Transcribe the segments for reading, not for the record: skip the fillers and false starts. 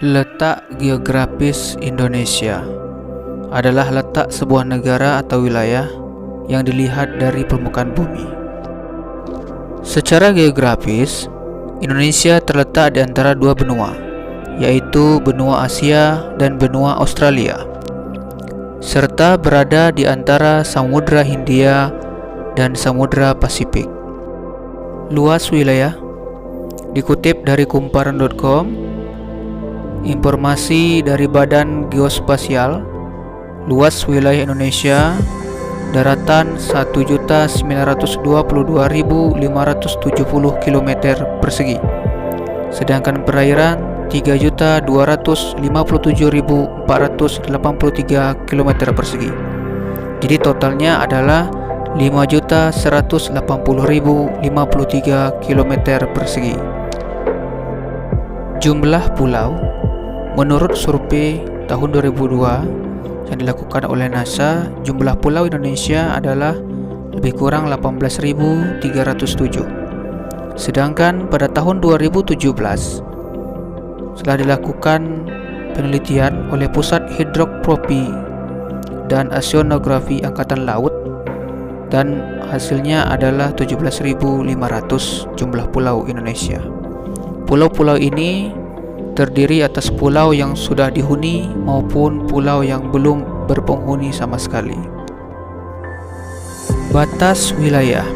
Letak geografis Indonesia adalah letak sebuah negara atau wilayah yang dilihat dari permukaan bumi. Secara geografis, Indonesia terletak di antara dua benua, yaitu benua Asia dan benua Australia, serta berada di antara Samudra Hindia dan Samudra Pasifik. Luas wilayah dikutip dari kumparan.com. Informasi dari Badan Geospasial, luas wilayah Indonesia daratan 1.922.570 km persegi, sedangkan perairan 3.257.483 km persegi. Jadi totalnya adalah 5.180.053 km persegi. Jumlah pulau menurut survei tahun 2002 yang dilakukan oleh NASA, jumlah pulau Indonesia adalah lebih kurang 18.307. Sedangkan pada tahun 2017 setelah dilakukan penelitian oleh Pusat Hidrografi dan Oceanografi Angkatan Laut, dan hasilnya adalah 17.500 jumlah pulau Indonesia. Pulau-pulau ini terdiri atas pulau yang sudah dihuni maupun pulau yang belum berpenghuni sama sekali. Batas wilayah.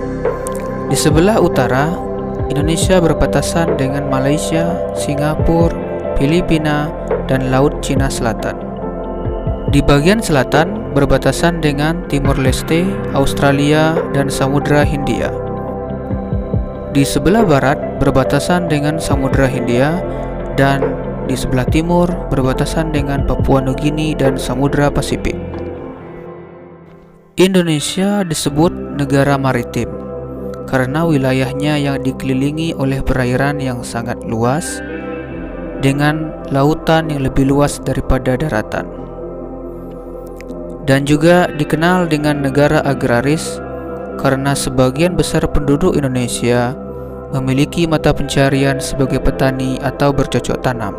Di sebelah utara, Indonesia berbatasan dengan Malaysia, Singapura, Filipina, dan Laut Cina Selatan. Di bagian selatan berbatasan dengan Timor Leste, Australia, dan Samudra Hindia. Di sebelah barat berbatasan dengan Samudra Hindia, dan di sebelah timur berbatasan dengan Papua Nugini dan Samudra Pasifik. Indonesia disebut negara maritim karena wilayahnya yang dikelilingi oleh perairan yang sangat luas dengan lautan yang lebih luas daripada daratan. Dan juga dikenal dengan negara agraris karena sebagian besar penduduk Indonesia memiliki mata pencarian sebagai petani atau bercocok tanam.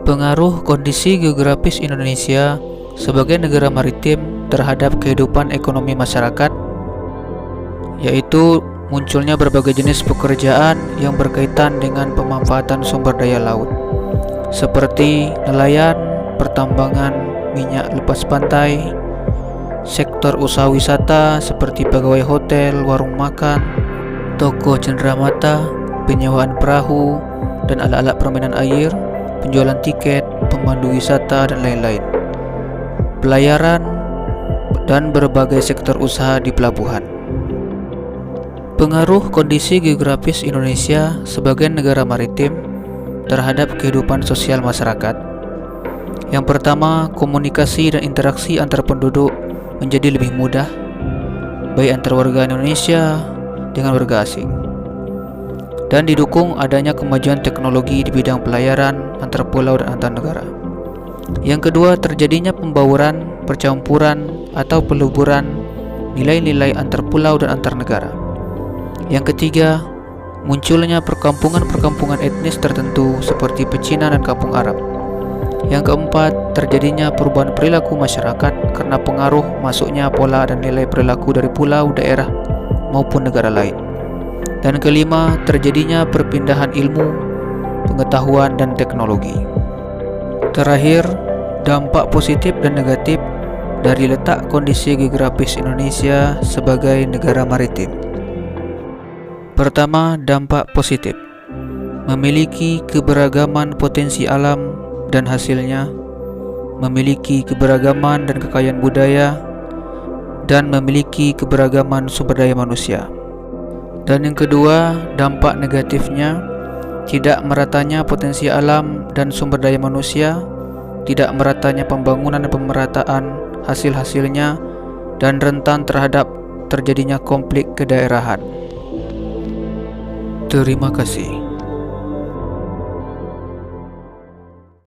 Pengaruh kondisi geografis Indonesia sebagai negara maritim terhadap kehidupan ekonomi masyarakat, yaitu munculnya berbagai jenis pekerjaan yang berkaitan dengan pemanfaatan sumber daya laut, seperti nelayan, pertambangan, minyak lepas pantai, sektor usaha wisata seperti pegawai hotel, warung makan, toko cenderamata, penyewaan perahu dan alat-alat permainan air, penjualan tiket, pemandu wisata, dan lain-lain, pelayaran, dan berbagai sektor usaha di pelabuhan. Pengaruh kondisi geografis Indonesia sebagai negara maritim terhadap kehidupan sosial masyarakat. Yang pertama, komunikasi dan interaksi antar penduduk menjadi lebih mudah, baik antar warga Indonesia dengan warga asing, dan didukung adanya kemajuan teknologi di bidang pelayaran antar pulau dan antar negara. Yang kedua, terjadinya pembauran, percampuran, atau peluburan nilai-nilai antar pulau dan antar negara. Yang ketiga, munculnya perkampungan-perkampungan etnis tertentu seperti pecinan dan kampung Arab. Yang keempat, terjadinya perubahan perilaku masyarakat karena pengaruh masuknya pola dan nilai perilaku dari pulau, daerah, maupun negara lain. Dan kelima, terjadinya perpindahan ilmu, pengetahuan, dan teknologi. Terakhir, dampak positif dan negatif dari letak kondisi geografis Indonesia sebagai negara maritim. Pertama, dampak positif. Memiliki keberagaman potensi alam dan hasilnya, memiliki keberagaman dan kekayaan budaya, dan memiliki keberagaman sumber daya manusia. Dan yang kedua, dampak negatifnya, tidak meratanya potensi alam dan sumber daya manusia, tidak meratanya pembangunan dan pemerataan hasil-hasilnya, dan rentan terhadap terjadinya konflik kedaerahan. Terima kasih.